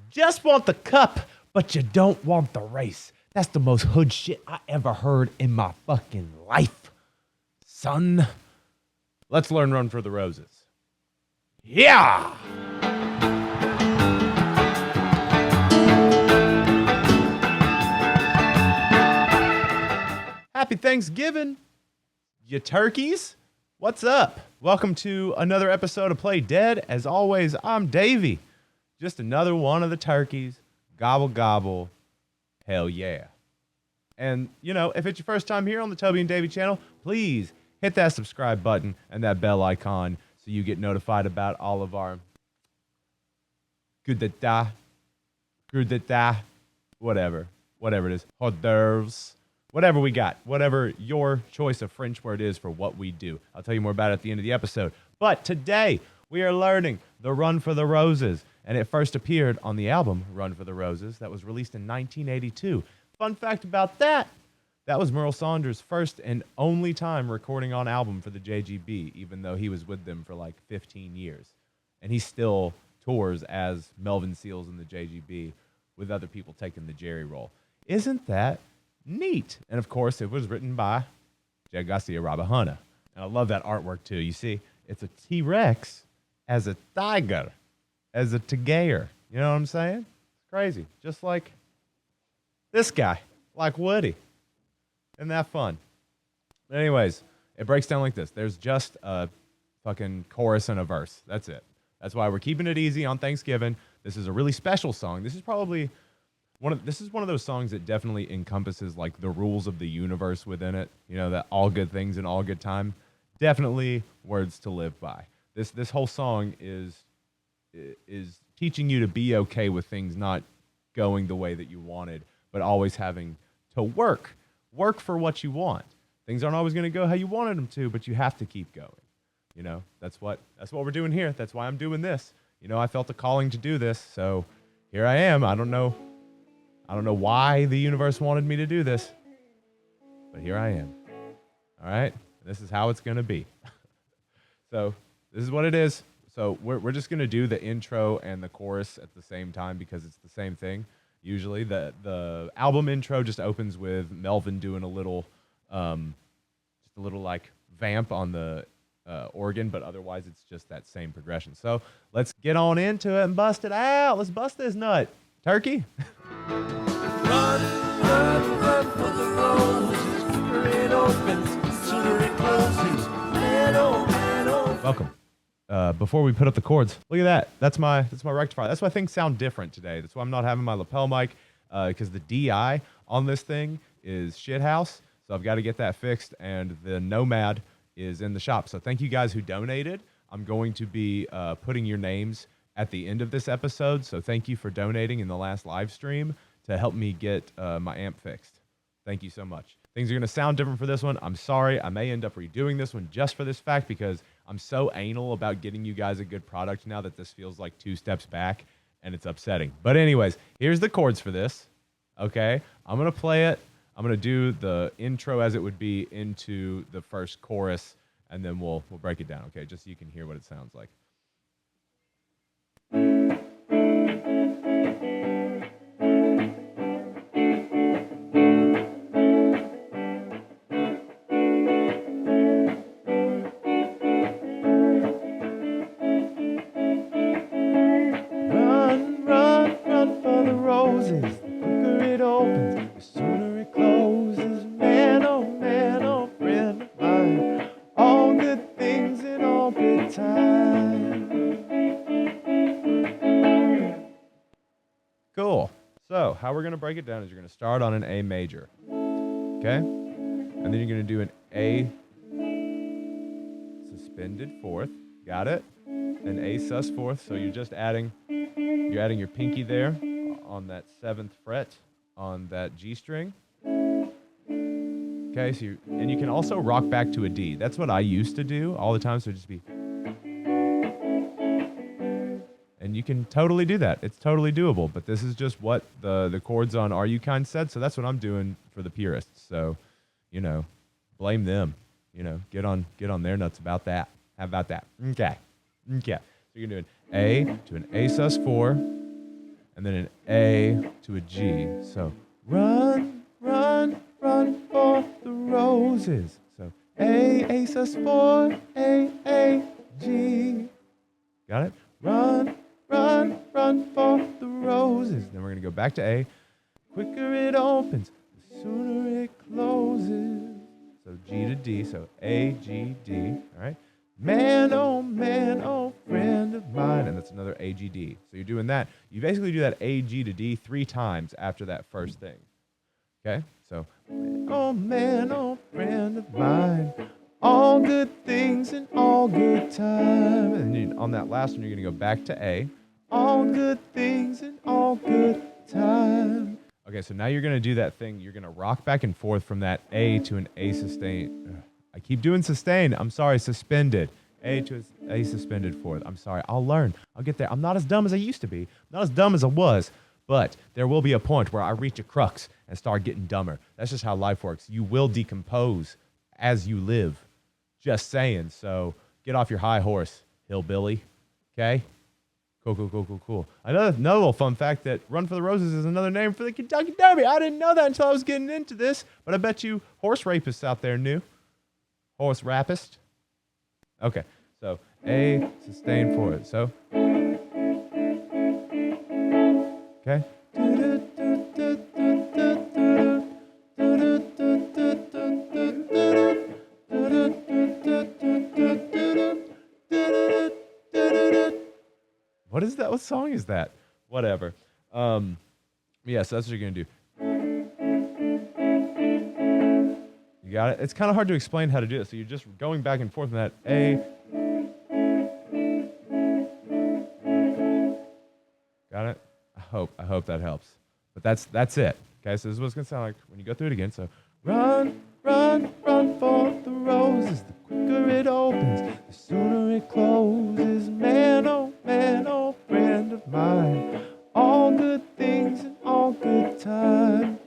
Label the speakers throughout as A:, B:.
A: just want the cup, but you don't want the race. That's the most hood shit I ever heard in my fucking life, son. Let's learn Run for the Roses. Yeah! Happy Thanksgiving, you turkeys. What's up? Welcome to another episode of Play Dead. As always, I'm Davey. Just another one of the turkeys. Gobble, gobble. Hell yeah. And, you know, if it's your first time here on the Toby and Davey channel, please hit that subscribe button and that bell icon so you get notified about all of our whatever it is, hors d'oeuvres. Whatever we got, whatever your choice of French word is for what we do. I'll tell you more about it at the end of the episode. But today, we are learning the Run for the Roses. And it first appeared on the album Run for the Roses that was released in 1982. Fun fact about that, that was Merle Saunders' first and only time recording on album for the JGB, even though he was with them for like 15 years. And he still tours as Melvin Seals in the JGB with other people taking the Jerry role. Isn't that neat? And of course, it was written by Garcia. And I love that artwork too. You see, it's a T-Rex as a tiger, as a tiger. You know what I'm saying? It's crazy. Just like this guy, like Woody. Isn't that fun? But anyways, it breaks down like this. There's just a fucking chorus and a verse. That's it. That's why we're keeping it easy on Thanksgiving. This is a really special song. This is probably one of those songs that definitely encompasses like the rules of the universe within it. You know, that all good things in all good time. Definitely words to live by. This whole song is teaching you to be okay with things not going the way that you wanted, but always having to work for what you want. Things aren't always going to go how you wanted them to, but you have to keep going. You know, that's what we're doing here. That's why I'm doing this. You know, I felt a calling to do this, so here I am. I don't know why the universe wanted me to do this, but here I am. All right? This is how it's going to be. So this is what it is. So we're just going to do the intro and the chorus at the same time because it's the same thing. Usually the album intro just opens with Melvin doing a little like vamp on the organ, but otherwise it's just that same progression. So let's get on into it and bust it out. Let's bust this nut. Turkey?
B: Run, run, run for the roses. Quicker it opens, sooner it closes. Man, oh, man, oh.
A: Welcome. Before we put up the chords, look at that. That's my rectifier. That's why things sound different today. That's why I'm not having my lapel mic, because the DI on this thing is shithouse. So I've got to get that fixed, and the Nomad is in the shop. So thank you guys who donated. I'm going to be putting your names at the end of this episode. So thank you for donating in the last live stream to help me get my amp fixed. Thank you so much. Things are going to sound different for this one. I'm sorry. I may end up redoing this one just for this fact because I'm so anal about getting you guys a good product now that this feels like 2 steps back and it's upsetting. But anyways, here's the chords for this. Okay, I'm going to play it. I'm going to do the intro as it would be into the first chorus, and then we'll break it down, okay, just so you can hear what it sounds like. Cool. So how we're going to break it down is you're going to start on an A major. Okay? And then you're going to do an A suspended fourth. Got it? An A sus fourth. So you're just adding your pinky there on that 7th fret on that G string. Okay, so you can also rock back to a D. That's what I used to do all the time. So just be, and you can totally do that. It's totally doable. But this is just what the chords on Are You Kind said. So that's what I'm doing for the purists. So, you know, blame them. You know, get on their nuts about that. How about that? Okay. So you're doing A to an A sus4, and and then an A to a G. So run, run, run for the roses. So A sus4, A, G. Got it? Run, run, run for the roses. Then we're going to go back to A. Quicker it opens, the sooner it closes. So G to D, so A, G, D, all right? Man, oh, friend of mine. And that's another A, G, D. So you're doing that. You basically do that A, G to D 3 times after that first thing. Okay? So, man, oh, friend of mine. All good things and all good time. And then on that last one, you're going to go back to A. All good things and all good time. Okay, so now you're going to do that thing. You're going to rock back and forth from that A to an A sustain. I keep doing sustain. I'm sorry, suspended. A to A suspended fourth. I'm sorry. I'll learn. I'll get there. I'm not as dumb as I used to be. Not as dumb as I was. But there will be a point where I reach a crux and start getting dumber. That's just how life works. You will decompose as you live. Just saying. So get off your high horse, hillbilly. Okay? Cool. Another little fun fact that Run for the Roses is another name for the Kentucky Derby. I didn't know that until I was getting into this, but I bet you horse rapists out there knew. Horse rapist. Okay, so A, sustain fourth. So, okay. What is that? What song is that? Whatever. Yeah, so that's what you're going to do. You got it? It's kind of hard to explain how to do it. So you're just going back and forth in that A. Got it? I hope that helps. But that's it. Okay, so this is what it's going to sound like when you go through it again. So run, run, run for the roses. The quicker it opens, the sooner it closes. Man, oh, friend of mine. All good things and all good time.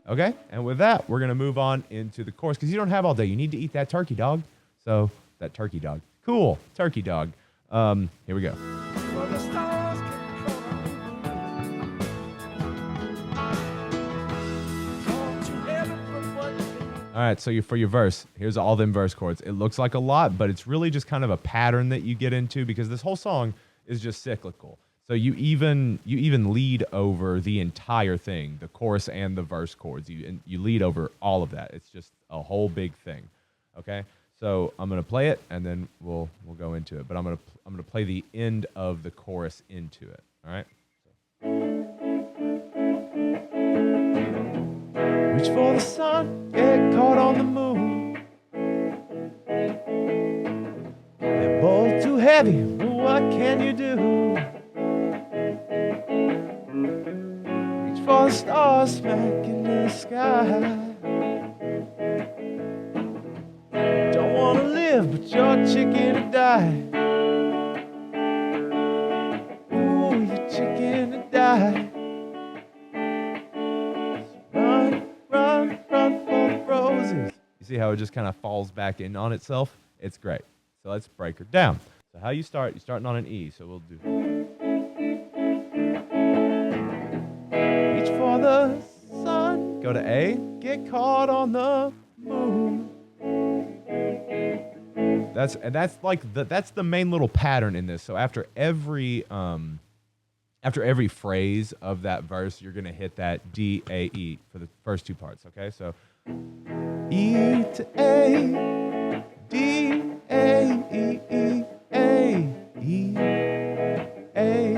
A: Okay, and with that, we're going to move on into the chorus because you don't have all day. You need to eat that turkey dog. So, that turkey dog. Cool, turkey dog. Here we go. All right, so for your verse, here's all them verse chords. It looks like a lot, but it's really just kind of a pattern that you get into because this whole song is just cyclical. So you even lead over the entire thing, the chorus and the verse chords. You lead over all of that. It's just a whole big thing. Okay? So I'm gonna play it and then we'll go into it. But I'm gonna play the end of the chorus into it. All right? Reach for the sun, get caught on the moon. They're both too heavy, but what can you do? Reach for the stars, smack in the sky. Don't wanna live, but you're chicken to die. Ooh, you're chicken to die. You see how it just kind of falls back in on itself? It's great. So let's break her down. So how you start? You're starting on an E. So we'll do. Reach for the sun. Go to A. Get caught on the moon. That's the main little pattern in this. So after every phrase of that verse, you're gonna hit that D, A, E for the first two parts. Okay, so E to A, D, A, E, E, A, E, A,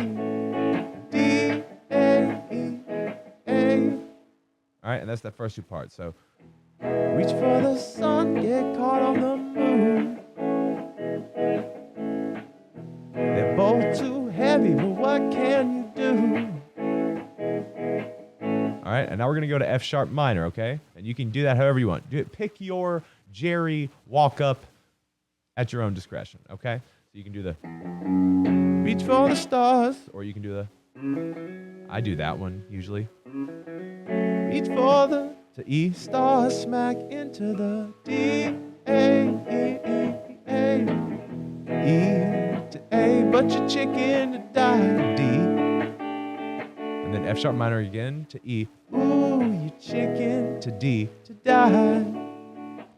A: D, A, E, A. All right, and that's that first two parts. So reach for the sun, get caught on the moon. They're both too heavy, but what can you do? All right, and now we're going to go to F sharp minor, okay? And you can do that however you want. Pick your Jerry walk up at your own discretion, okay? So you can do the reach for the stars, or you can do the, I do that one usually. Reach for the, to E, stars, smack into the D, A, E, E, A, E to A, but such a chicken to die, D. And then F sharp minor again to E. Ooh, you chicken to D to die.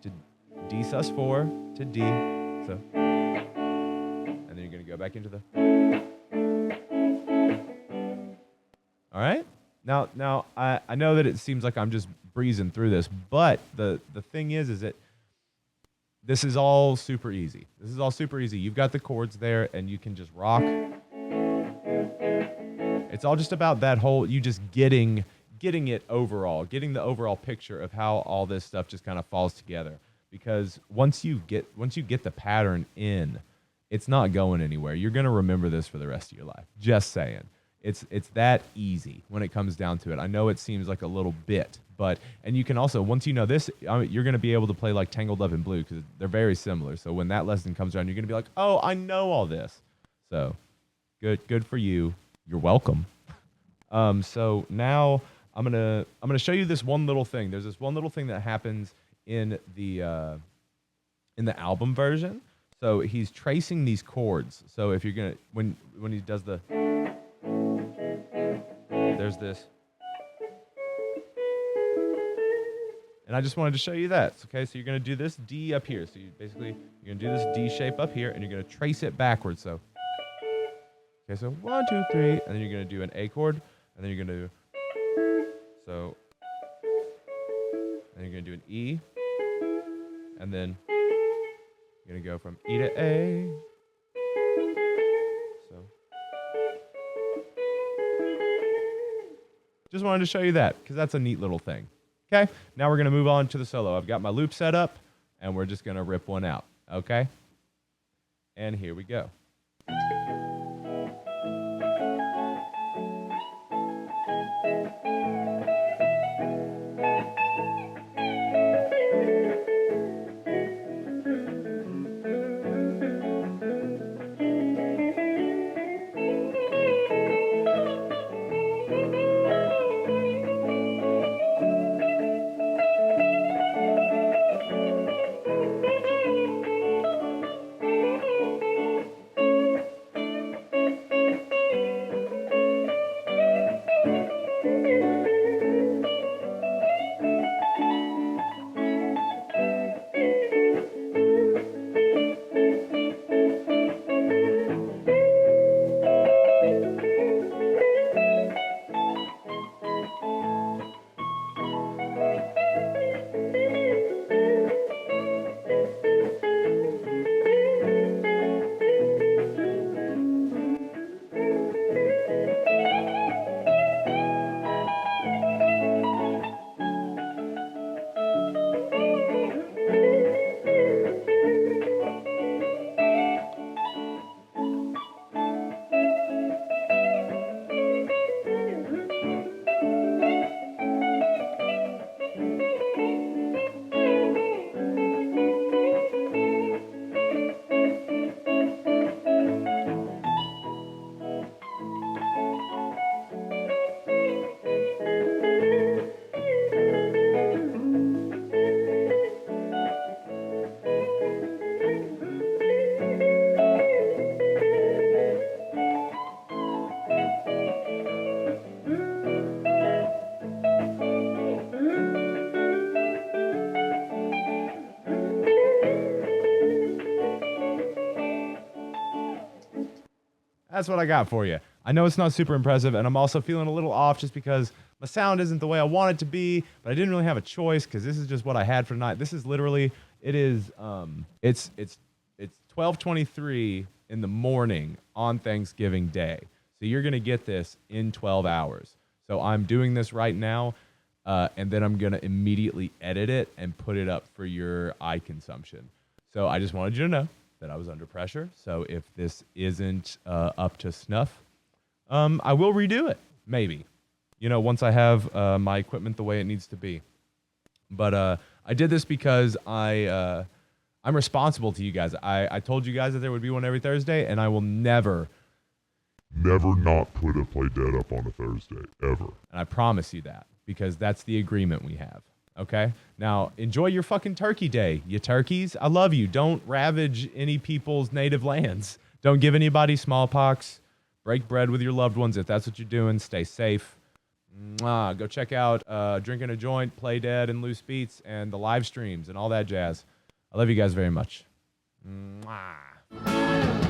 A: To D sus4 to D. So, and then you're gonna go back into the. All right. Now I know that it seems like I'm just breezing through this, but the thing is that this is all super easy. This is all super easy. You've got the chords there, and you can just rock. It's all just about that whole, you just getting it overall, getting the overall picture of how all this stuff just kind of falls together. Because once you get the pattern in, it's not going anywhere. You're gonna remember this for the rest of your life. Just saying. It's that easy when it comes down to it. I know it seems like a little bit, and you can also, once you know this, you're going to be able to play like Tangled Up in Blue because they're very similar. So when that lesson comes around, you're going to be like, oh, I know all this. So good for you. You're welcome. So now I'm gonna show you this one little thing. There's this one little thing that happens in the album version. So he's tracing these chords. So if you're gonna when he does the there's this. And I just wanted to show you that. Okay, so you're going to do this D up here. So you're going to do this D shape up here, and you're going to trace it backwards. So, okay, so 1, 2, 3, and then you're going to do an A chord, and then you're going to do, so, and you're going to do an E, and then you're going to go from E to A. Just wanted to show you that because that's a neat little thing. Okay, now we're going to move on to the solo. I've got my loop set up, and we're just going to rip one out. Okay, and here we go. That's what I got for you. I know it's not super impressive, and I'm also feeling a little off just because my sound isn't the way I want it to be, but I didn't really have a choice because this is just what I had for tonight. This is literally, it's 12:23 in the morning on Thanksgiving Day. So you're going to get this in 12 hours. So I'm doing this right now, and then I'm going to immediately edit it and put it up for your eye consumption. So I just wanted you to know that I was under pressure. So if this isn't up to snuff, I will redo it, maybe. You know, once I have my equipment the way it needs to be. But I did this because I'm responsible to you guys. I told you guys that there would be one every Thursday, and I will never
C: not put a Play Dead up on a Thursday, ever.
A: And I promise you that, because that's the agreement we have. Okay? Now, enjoy your fucking turkey day, you turkeys. I love you. Don't ravage any people's native lands. Don't give anybody smallpox. Break bread with your loved ones if that's what you're doing. Stay safe. Mwah. Go check out Drinking a Joint, Play Dead, and Loose Beats, and the live streams and all that jazz. I love you guys very much. Mwah.